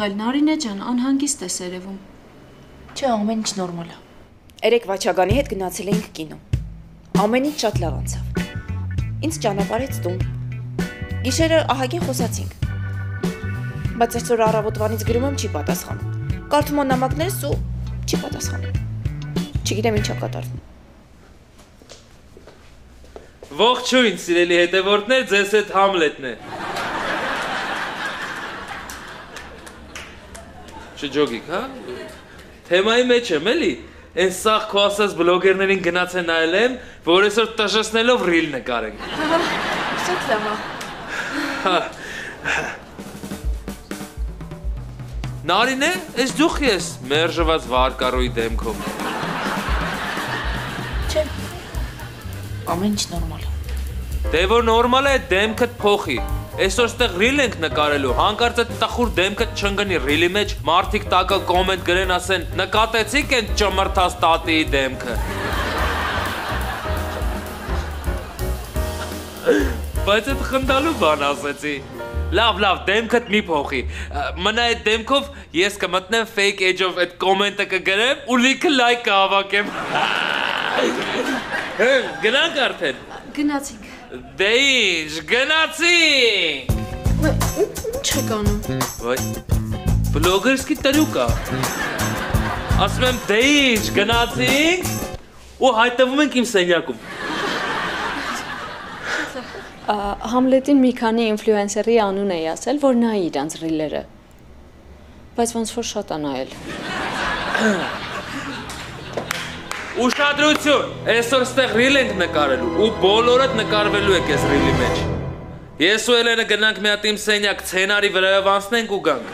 եղել, Նարինե ջան, անհանգիստ ես երևում։ Չէ, ամեն ինչ նորմալ է։ Երեք Վաչագանի հետ գնացել էինք կինո։ Ամեն ինչ շատ լավ անցավ։ Ինձ ճանապարհեց տուն։ Գիշերը ահագին խոսացինք։ Բայց այսօր առավոտվանից գրում եմ չի պատասխանում։ Կարդում եմ նամակներս ու չի պատասխանում։ Չգիտեմ ինչա կատարվում։ Ողջույն, սիրելի հետևորդներ, ձեզ հետ Համլետն է։ Շջոգիկ, հա? Թեմայի մեջ եմ, էլի։ Այս սաղ քո ասած բլոգերներին գնաց է նայել եմ, որ այսօր տժժեցնելով ռիլ նկարենք։ Շատ լավ է։ Նարինե, այս դուք ես մերժված վարկառոյի դեմքով։ Չէ։ Ամեն ինչ նորմալ է։ Դե որ նորմալ է, դեմքդ փոխի։ Այսօր ստեղ ռիլ ենք նկարելու, հանկարծ այդ տխուր դեմքդ չընկնի ռիլի մեջ, մարդիկ տակը կոմենտ գրեն ասեն, նկատեցիք են ճմրթած տատիի դեմքը։ Բայց այդ խնդալու բան ասեցի։ Լավ, դեմքդ մի փոխի։ Մնա այդ դեմքով ես կմտնեմ fake age-ով այդ կոմենտը կգրեմ ու լիքը լայք կհավաքեմ։ Գնանք արդեն։ Գնացինք։ Դե ինչ, գնացինք։ Ինչ եք անում։ Վայ, բլոգերսկի տրյուկ է։ Ասում եմ, դե ինչ, գնացինք ու հայտնվում ենք իմ սենյակում։ Համլետին մի քանի ինֆլուենսերի անուն էի ասել, որ նայի իրանց ռիլերը։ Բայց ոնց որ շատ է նայել։ Ուշադրություն, այսօր ստեղ ռիլ ենք նկարելու ու բոլորդ նկարվելու եք այս ռիլի մեջ։ Ես ու Էլենը գնանք մի հատ իմ սենյակ սցենարի վրայով անցնենք ու գանք։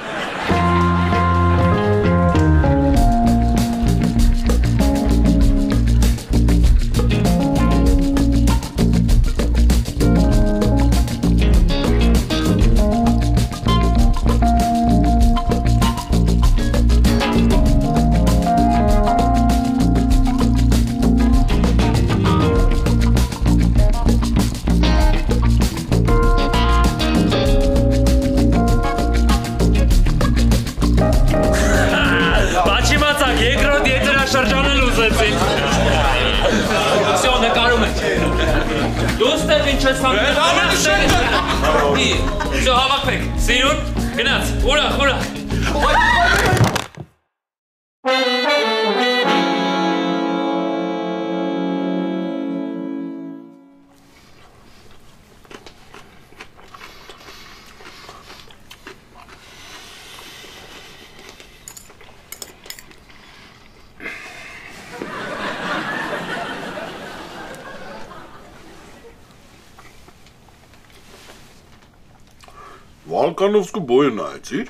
Վալկանովսկու բոյը նայեցիր։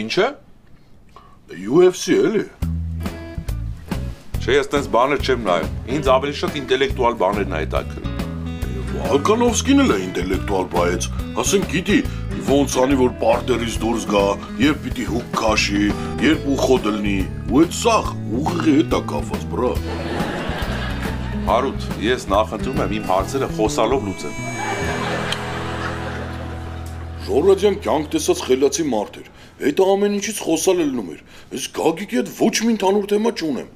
Ինչ է։ UFC էլի։ Չէ, ես տենց բաներ չեմ նայում։ Ինձ ավելի շատ ինտելեկտուալ բաներն է հետաքրքրում։ Վալկանովսկին էլ է ինտելեկտուալ բայեց, ասենք գիտի, ոնց անի որ պարտերից դուրս գա, երբ պիտի հուկ քաշի, երբ ուխո դլնի, ու այդ սաղ ուղիղի հետ է կապված, բրա։ Հարութ, ես նախընտրում եմ իմ հարցերը խոսալով լուծեմ։ Ժորոդյան կյանք տեսած խելացի մարդ էր, հետը ամեն ինչից խոսալ ելնում էր, ես Գագիկի հետ ոչ մի ընդհանուր թեմա չունեմ,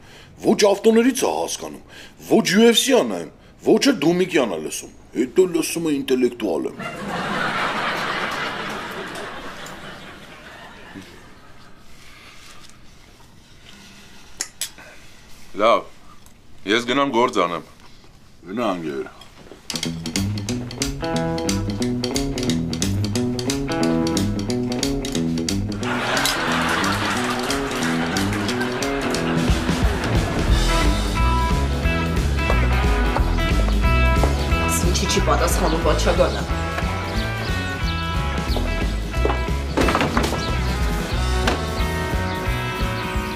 ոչ ավտոներից է հասկանում, ոչ UFC-ա նայում, ոչ էլ Դումիկյան է լսում, հետո լսում է ինտելեկտուալ եմ։ Լավ, ես գնամ գործ անեմ։ Գնա անգեր։ Չի պատասխանում Վաչագանը։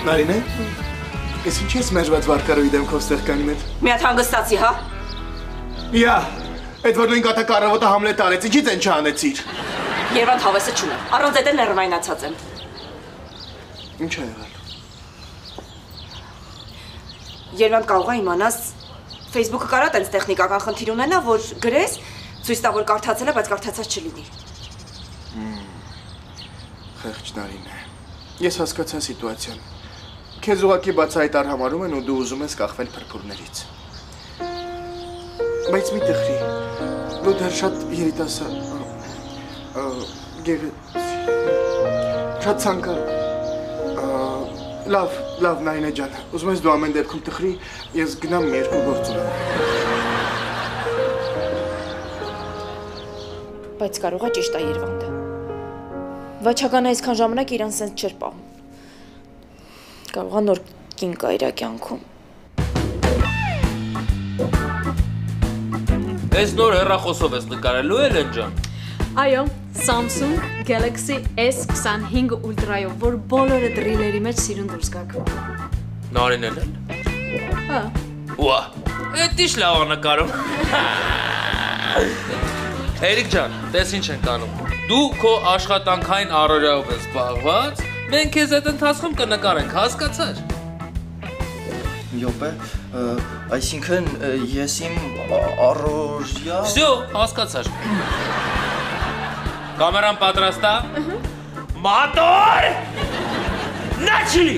Նարինե, ես ինչ ես մերժված վարկառոյի դեմքով ստեղ կանի մետ։ Մի հատ հանգստացի, հա։ Իա, այդ որ նույն կատակ առավոտը Համլետ արեց, ինչից են չանեցիր։ Երևանդ հավեսը չունեմ, առանց այդ ներվայնացած եմ։ Ինչ է եղել։ Երևանդ կարող է իմանաս Facebook-ը կարա տենց տեխնիկական խնդիր ունենա, որ գրես, ցույց տա, որ կարդացել է, բայց կարդացած չլինի։ Խեղճ Նարինե։ Ես հասկացա սիտուացիան։ Քեզ ուղղակի բացահայտար համարում են ու դու ուզում ես կախվել փրփուրներից։ Բայց մի տխրի։ Դու դեռ շատ երիտասարդ շատ ցանկալ լավ Նարինե ջան, ուզում ես դու ամեն դեպքում տխրի, ես գնամ մի երկու գործ ունեմ։ Բայց կարող է ճիշտ է Երվանդը։ Վաչականը այսքան ժամանակ իրան սենց չէր պահում։ Կարող է նոր կին կա իր կյանքում։ Այս նոր հեռախոսով ես նկարելու Էլեն ջան։ Այո, Samsung Galaxy S25 Ultra-ով, որ բոլորը դրիլերի մեջ սիրուն դուրս գաք։ Նարինեն էլ։ Հա։ Ուա, էդ ինչ լավ է նկարում։ Հերիկ ջան, տես ինչ ենք անում։ Դու քո աշխատանքային առօրյայով ես զբաղված, մենք քեզ այդ ընթացքում կնկարենք, հասկացար։ Յոպե, այսինքն ես իմ առօրյա… Всё, հասկացար։ Կամերան պատրաստ է։ Մոտոր! Начали!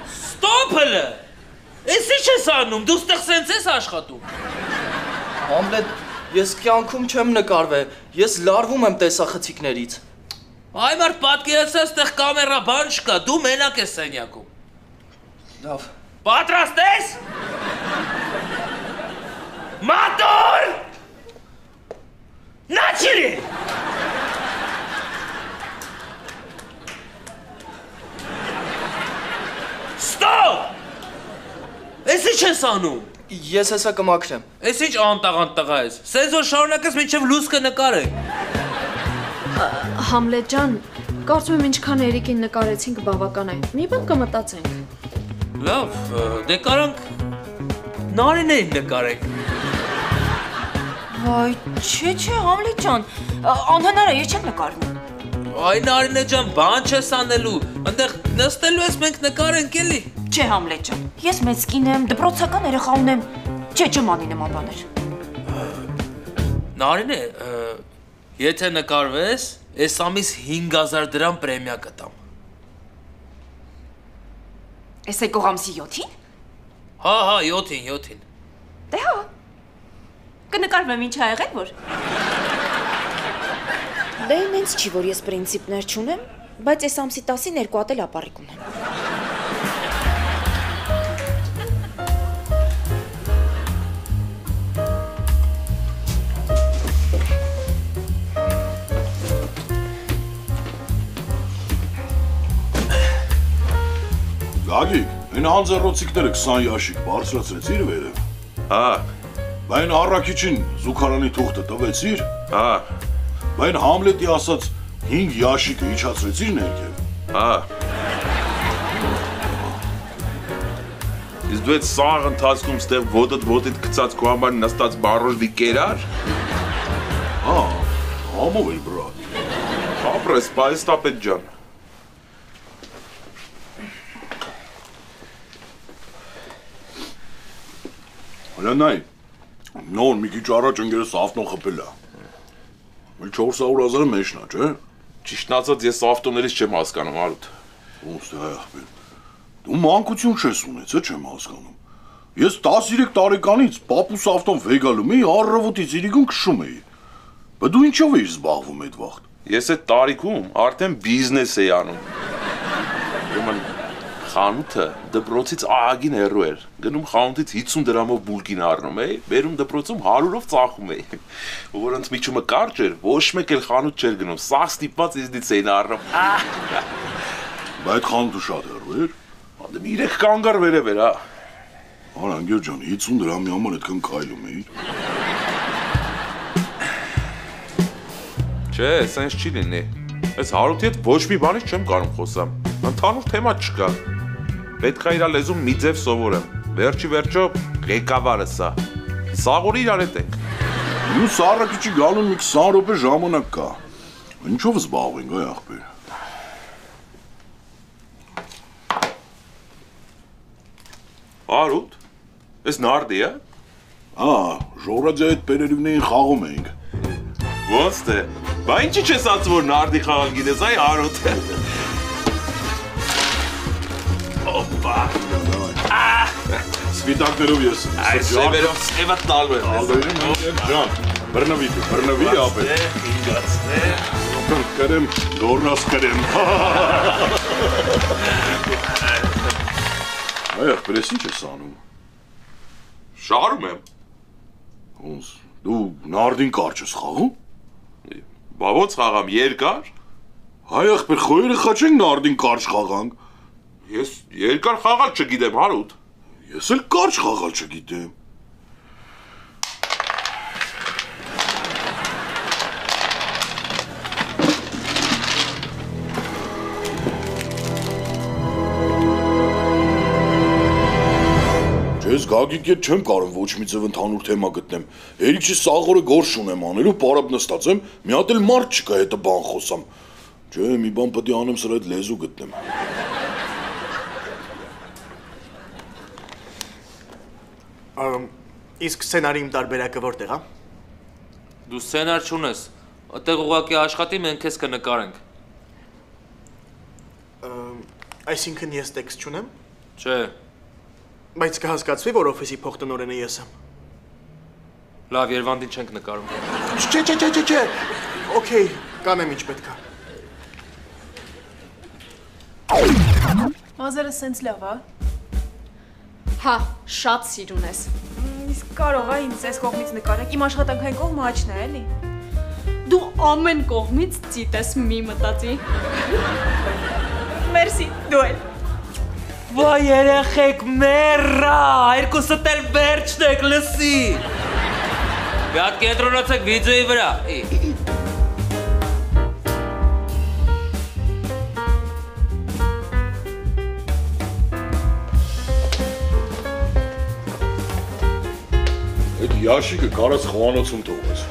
Ստոպը։ Էս ինչ ես անում, դու ստեղ սենց ես աշխատում։ Համլետ, ես կյանքում չեմ նկարվել, ես լարվում եմ տեսախցիկներից։ Այ մարդ պատկերացրած ստեղ կամերա բան չկա, դու մենակ ես սենյակում։ Լավ։ Պատրաստ ես։ Մոտոր! Начали! Ստոպ! Էս ինչ ես անում։ Ես հեսա կմաքրեմ։ Էս ինչ անտաղանտ տղա ես։ Սենց որ շարունակես մինչև լուսկը նկարենք։ Համլետ ջան, կարծում եմ ինչքան Էրիկին նկարեցինք բավական է։ Մի բան կմտածենք։ Լավ, դե կարանք Նարինեին նկարենք։ Վայ, չէ, Համլետ ջան, անհնար է, ես չեմ նկարվում։ Այ Նարինե ջան, բան չես անելու, այնտեղ նստելու ես մենք նկարենք էլի։ Չէ, Համլետ ջան, ես մեծ կին եմ, դպրոցական երեխա ունեմ, չէ, չեմ անի նման բաներ։ Նարինե, եթե նկարվես, այս ամիս 5000 դրամ պրեմիա կտամ։ Էս եկող ամսի 7-ին։ Հա, 7-ին։ Դե հա։ Կնկարվեմ ինչ ա եղել, որ։ Դե ինձ չի, որ ես պրինցիպներ չունեմ, բայց այս ամսի 10-ին 2 հատ էլ ապառիկ ունեմ։ Գագիկ, այն անձեռոցիկները 20 յաշիկ բարձրացրեցիր վերև։ Հա, Բայն առաքիչին զուգարանի թուղթը տվեցիր։ հա, Բայն Համլետի ասած 5 յաշիկը իջացրեցիր ներքև։ հա։ Իսկ դու այդ սաղ ընթացքում ստեղ ոտդ գցած քո համար նստած բարոժդի կերար։ Հա, համով էլ բրատ։ Ապրես, պայստապետ ջան։ Հլանայ, նոր մի քիչ առաջ ընկերս ավտոն խփել է։ Մի 400,000-ը մեջն է, չէ՞։ Ճիշտն ասած ես ավտոներից չեմ հասկանում, Արութ։ Ոնց է ախպեր։ Դու մանկություն չես ունեցել, չեմ հասկանում։ Ես 13 տարեկանից պապուս ավտոն վեգալում էի, առավոտից իրիկուն քշում էի։ Բայց դու ինչով էիր զբաղվում այդ վաղտ։ Ես այդ տարիքում արդեն բիզնես էի անում։ Ուրեմն խանութը դպրոցից ահագին հեռու էր։ Գնում խանութից 50 դրամով բուլկին առնում էի, բերում դպրոցում 100-ով ծախում էի։ Ու որ ընդմիջումը կարճ էր, ոչ մեկ էլ խանութ չէր գնում, սաղ ստիպված իզնից էին առնում։ Բայց այդ խանութը շատ հեռու էր։ 3 կանգար վերև էր, հա։ Արանգեր ջան, 50 դրամի համար այդքան քայլում էիր։ Չէ, սենց չի լինի։ Այս Հարութի հետ ոչ մի բանից չեմ կարող խոսամ։ Ընդհանուր թեմա չկա։ Պետք է իր լեզուն մի ձև սովորեմ։ Վերջի վերջո ղեկավարը սա։ Սաղորի իրար հետ ենք։ Մյուս առաքիչի գալուն մի 20 րոպե ժամանակ կա։ Ինչով զբաղվենք, այ ախպեր։ Արութ, այս նարդի է։ Ժորաձի այդ պերերիվներին խաղում էինք։ Ոնց թե։ Բա ինչի՞ չես ասում որ նարդի խաղալ գիտես, այ Հարութ։ Օպա։ Սպիտակներով ես։ Այս սևերով սևա տալու եմ։ Ջան, բռնվի ապե։ Ինգացնե։ Կրեմ, դորնաս կրեմ։ Այ ախպերես ինչ ես անում։ Շարում եմ։ Ոնց, դու նարդին կարճ ես խաղում։ Բա ոնց խաղամ, երկար։ Հայ ախպեր խոյերը խաչենք նարդին կարճ խաղանք։ Ես երկար խաղալ չգիտեմ, Հարութ։ Ես էլ կարճ խաղալ չգիտեմ։ Ես Գագիկ հետ չեմ կարող ոչ մի ձև ընդհանուր թեմա գտնեմ։ Երիքշի սաղորը գործ ունեմ անելու, պարապ նստած եմ, մի հատ էլ մարդ չկա հետը բան խոսամ։ Չէ, մի բան պետք է անեմ սրա հետ լեզու գտնեմ։ Իսկ սցենարի իմ տարբերակը որտեղ է։ Դու սցենար չունես։ Այդտեղ ուղղակի աշխատի մենք քեզ կնկարենք։ Այսինքն ես տեքստ չունեմ։ Չէ։ Բայց կհասկացվի, որ օֆիսի փոխտնօրենը ես եմ։ Լավ, Երևանին չենք նկարում։ Չէ։ Okay, կանեմ ինչ պետք է։ Մազերը սենց լավ է։ Հա, շատ սիրուն ես։ Իսկ կարող է ինձ այս կողմից նկարեք, իմ աշխատանքային կողմը աչն է, էլի։ Դու ամեն կողմից ծիտ ես մի մտածի։ Մերսի, դու էլ։ Վայ երեխեք մեռա, երկուսդ էլ վերջն եք լսի։ Մի հատ կենտրոնացեք վիդեոյի վրա։ Այդ յաշիկը կարած խոհանոցում թողես։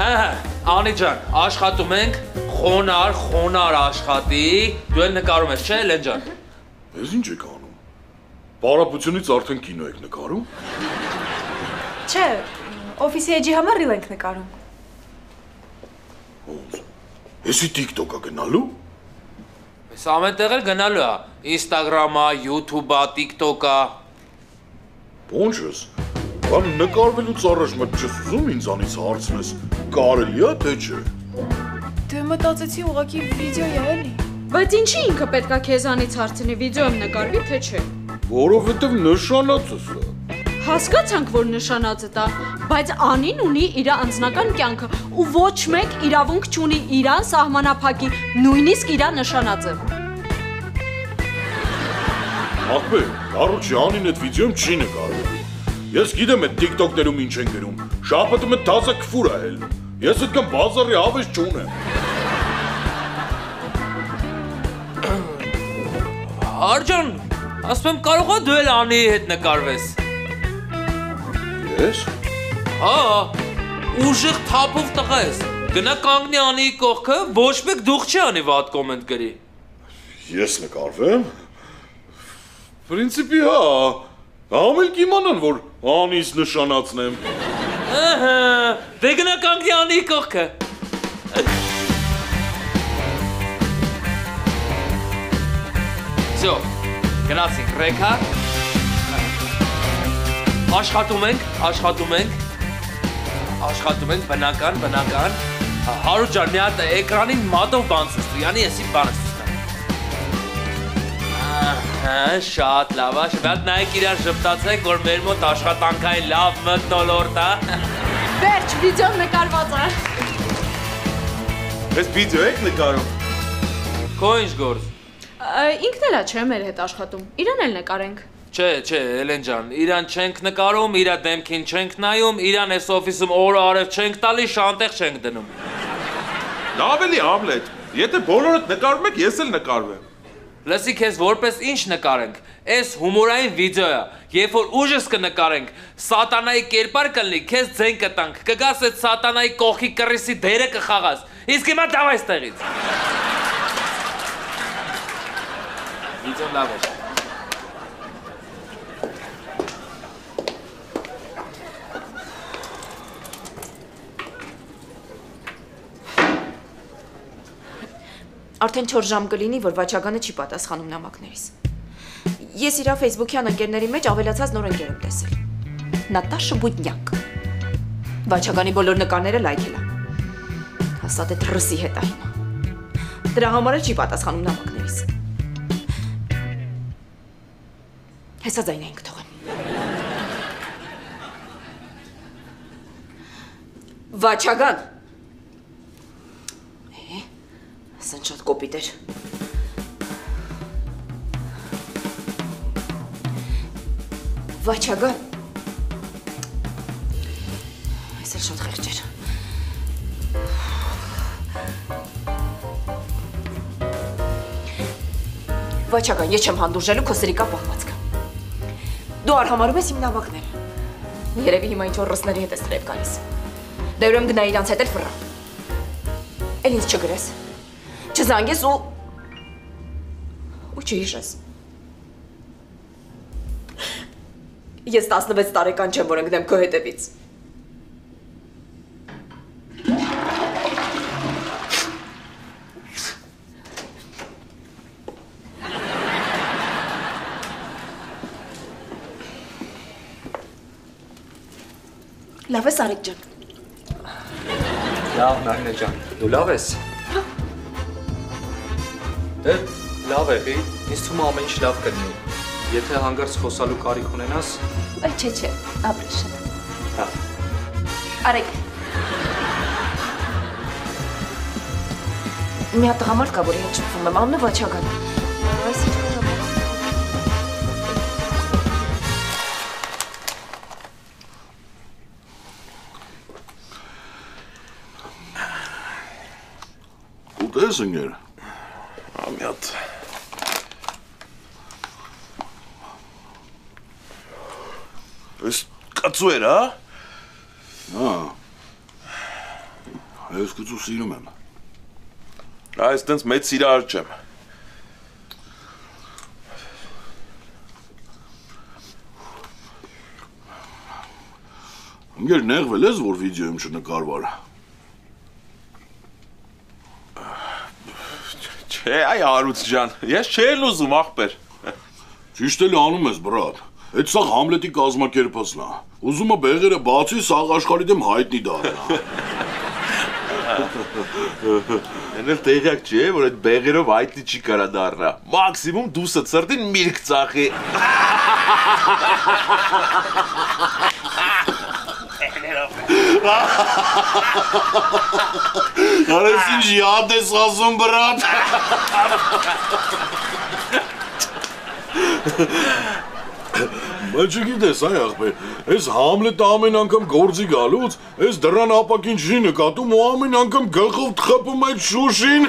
Ահա, Անի ջան, աշխատում ենք, խոնար աշխատի, դու էլ նկարում ես, չէ, Լեն ջան։ Ես ինչ եք անում։ Պարապությունից արդեն կինո եք նկարում։ Չէ, օֆիսի էջի համար ռիլ ենք նկարում։ Ոնց։ Եսի TikTok-ա գնալու։ Ես ամեն տեղ էլ գնալու է, Instagram-ա, YouTube-ա, TikTok-ա։ Ոնց ես։ Բան նկարվելուց առաջ մտ չես ուզում ինձանից հարցնես, կարելի է թե չէ։ Դե մտածեցի ուղղակի վիդեո է, էլի։ Բայց ինչի ինքը պետքա քեզանից հարցնի վիդեոյում նկարվի, թե չէ։ Որովհետև նշանածս է։ Հասկացանք, որ նշանածը տա, բայց Անին ունի իր անձնական կյանքը ու ոչ մեկ իրավունք չունի իրան սահմանափակի, նույնիսկ իր նշանածը։ Ախպեր, կարոջի Անին այդ վիդեոյում չի նկարվելու։ Ես գիտեմ այդ TikTok-ներում ինչ են գրում։ Շապատում այդ տազը քֆուր է հելնում։ Ես այդքան բազարի հավես չունեմ։ Արջան, ասում եմ կարող է դու էլ Անիի հետ նկարվես։ Ես։ Հա, ուժեղ թափով տղա ես։ Գնա կանգնի Անիի կողքը, ոչ մեկ դուխ չի անի վատ կոմենտ գրի։ Ես նկարվեմ։ Պրինցիպի հա, ամեն կիմանան, որ Անիս նշանացնեմ։ Ահա, դե գնա կանգնի Անիի կողքը։ Всё, գնացինք ռեքա։ Աշխատում ենք, բնական։ Հարութ ջան, մի հատ էկրանին մատով բան ցույց, յանի էսի բանը ցույց տա։ Ահա, շատ լավ, շատ նայեք իրար ժպտացեք, որ մեր մոտ աշխատանքային լավ մթնոլորտ է։ Վերջ, վիդեոն նկարված է։ Ես վիդեո եք նկարում։ Քո ինչ գործ։ Ինքն էլ է չէ մեր հետ աշխատում, իրան էլ նկարենք։ Չէ, Էլեն ջան, իրան չենք նկարում, իրա դեմքին չենք նայում, իրան այս օֆիսում օրը արև չենք տալի, շանտեղ չենք դնում։ Լավ էլի Համլետ, եթե բոլորդ նկարում եք, ես էլ նկարվեմ։ Լսի քեզ որպես ինչ նկարենք, այս հումորային վիդեո է, երբ որ ուժս կնկարենք, սատանայի կերպար կլինի, քեզ ձեն կտանք, կգաս այդ սատանայի կողքի կռիսի դերը կխաղաս, իսկ հիմա դավ այստեղից։ Վիդեոն լավ է։ Արդեն 4 ժամ կլինի, որ Վաչագանը չի պատասխանում նամակներիս։ Ես իր Facebook-յան ընկերների մեջ ավելացած նոր ընկեր եմ տեսել։ Նատաշա Բուդնյակ։ Վաչագանի բոլոր նկարները լայքել է։ Հաստատ է դրսի հետ է հիմա։ Դրա համար էլ չի պատասխանում նամակներիս։ Հեսա ձայնը ենք թողեմ։ Վաչագան։ Ասեն շատ կոպիտ էր։ Վաչագան։ Այս էլ շատ խեղճ էր։ Վաչագան, ես չեմ հանդուրժելու քո սրիկա պահվածքը։ Դու արհամարում ես իմ նամակները։ Երևի հիմա ինչ-որ ռուսների հետ ես տրև գալիս։ Դե ուրեմն գնա իրանց հետ էլ ֆռա։ Էլ ինձ չգրես։ Չզանգես ու չհիշես։ Ես 16 տարեկան չեմ, որ ընկնեմ քո հետևից։ Լավ ես, Արեգ ջան։ Լավ, Նայնա ջան, դու լավ ես։ Դե լավ եղի, ինձ թվում է ամեն ինչ լավ կլինի։ Եթե հանգարց խոսալու կարիք ունենաս… Չէ, ապրի շատ։ Հա։ Արեգ։ Մի հատ տղամարդ կա, որի հետ շփվում եմ, անունը Վաչագան է։ Այս ինչ Ուտես ընկեր։ Ամյատ։ Այս կացու էր, հա? Այս կացու սիրում եմ։ Այս տենց մեծ սիրահար չեմ։ Ընկեր նեղվել ես, որ վիդեոյում չնկարվար։ Չէ, այ Արուց ջան, ես չէի լուզում ախպեր։ Ճիշտ էլ անում ես, բրատ։ Այդ սա Համլետի կազմակերպածն է։ Ուզում է բեղերը բացի, սաղ աշխարհի դեմ հայտնի դառնա։ Են էլ տեղյակ չի, որ այդ բեղերով հայտնի չի կարա դառնա։ Մաքսիմում դուսը ծրտին միրգ ծախի։ Արես ինչ յադ ես ասում, բրատ։ Բայց չգիտես, այ աղբեր, ես Համլետը ամեն անգամ գործի գալուց, ես դրան ապակին չի նկատում ու ամեն անգամ գլխով թխպում այդ շուշին։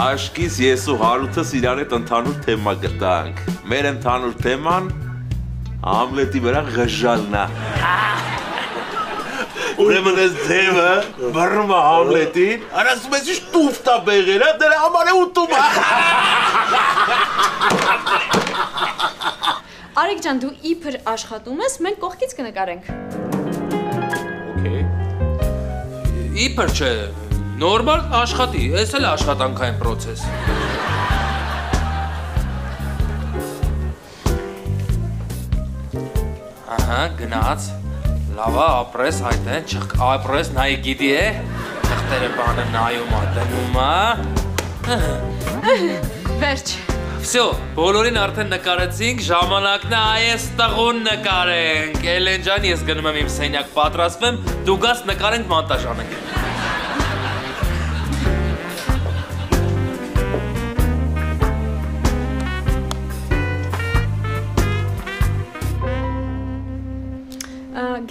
Աշկիս ես ու Հարութս իրար հետ ընդհանուր թեմա գտանք։ Մեր ընդհանուր թեման Համլետի վրա ղժալն է։ Ուրեմն ես թեմը բռնում է Համլետին, ասում ես ինչ տուֆ տա բեղերը, դրա համար է ուտում։ Արեգ ջան, դու իբր աշխատում ես, մենք կողքից կնկարենք։ Okay։ Իբր չէ, նորմալ աշխատի, ես էլ աշխատանքային պրոցես։ Ահա, գնաց։ Լավա, ապրես հայտեն, ապրես նայի գիդի է, թղթերը բանը նայում է, դնում է։ Վերջ։ Վսյո, բոլորին արդեն նկարեցինք, ժամանակն է այս տղուն նկարենք։ Էլեն ջան, ես գնում եմ իմ սենյակ պատրաստվեմ, դու գաս նկարենք մոնտաժ անենք։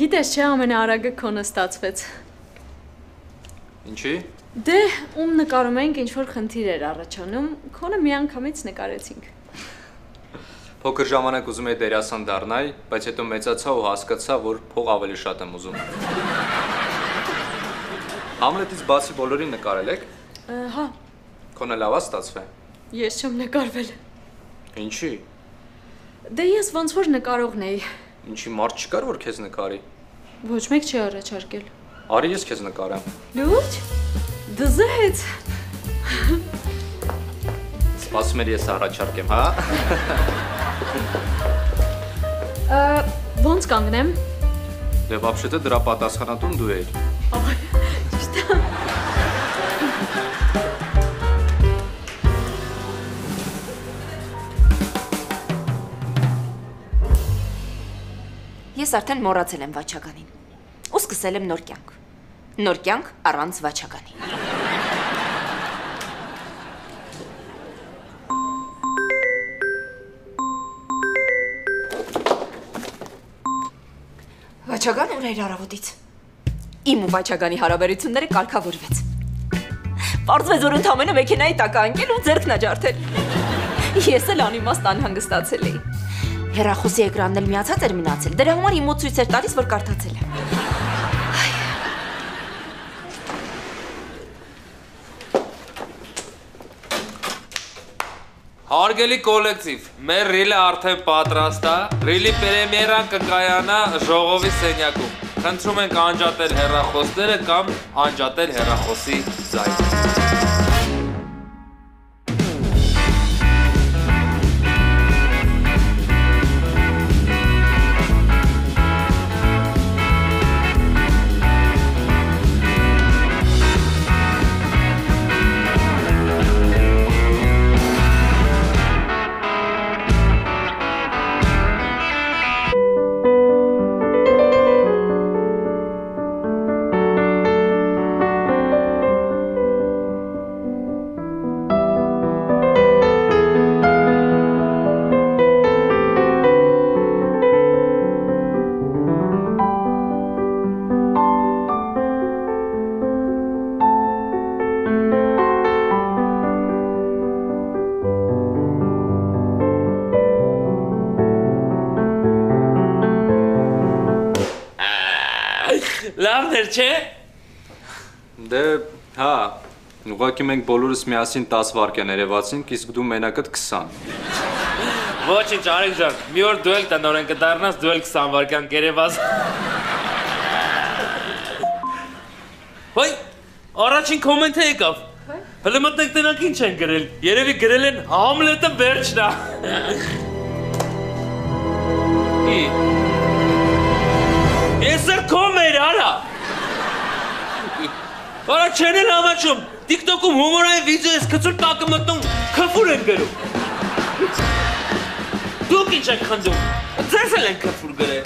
Գիտես չէ, ամենաարագը քոնը ստացվեց։ Ինչի։ Դե, ում նկարում էինք ինչ-որ խնդիր էր առաջանում, քոնը միանգամից նկարեցինք։ Փոքր ժամանակ ուզում էի դերասան դառնալ, բայց հետո մեծացա ու հասկացա, որ փող ավելի շատ եմ ուզում։ Համլետից բացի բոլորին նկարել եք։ Հա։ Քոնը լավ է ստացվել։ Ես չեմ նկարվել։ Ինչի։ Դե ես ոնց որ նկարողն էի։ Ինչի մարդ չկար, որ քեզ նկարի։ Ոչ մեկ չի առաջարկել։ Արի ես քեզ նկարեմ։ Լուրջ։ Դզեց։ Սպասում եմ ես առաջարկեմ, հա։ Ոնց կանգնեմ։ Դե вообще-то դրա պատասխանատուն դու ես։ Ճիշտ է։ Ես արդեն մոռացել եմ վաչականին ու սկսել եմ նոր կյանք։ Նոր կյանք առանց վաչականի։ Վաչական ուր էր առավոտից։ Իմ ու վաչականի հարաբերությունները կարգավորվեց։ Պարզվեց, որ ընդամենը մեքենայի տակ անկել ու ձեռքն աջարդել։ Ես էլ անիմաստ անհանգստացել էի։ Հեռախոսի էկրանն էլ միացած էր մնացել, դրա համար իմ մոտ ցույց էր տալիս, որ կարդացել եմ։ Հարգելի կոլեկտիվ, մեր ռիլը արդեն պատրաստ է։ Ռիլի պրեմիերան կկայանա ժողովի սենյակում։ Խնդրում ենք անջատել հեռախոսները կամ անջատել հեռախոսի ձայնը։ Լավն էր, չէ՞։ Դե, հա, ուղղակի մենք բոլորս միասին 10 վայրկյան երևացինք, իսկ դու մենակդ 20։ Ոչինչ, Արեգ ջան, մի օր դու էլ տնօրեն կդառնաս, դու էլ 20 վայրկյան կերևաս։ Ոյ, առաջին կոմենտը եկավ։ Հələ մտնենք տնանք ինչ են գրել։ Երևի գրել են Համլետը վերջն է։ Ես զրկում էր, արա։ Արա չեն էլ ամաչում, TikTok-ում հումորային վիդեո ես կծուր տակը մտնում, քֆուր են գրում։ Դուք ինչ եք խնդում, ձեզ էլ են քֆուր գրել։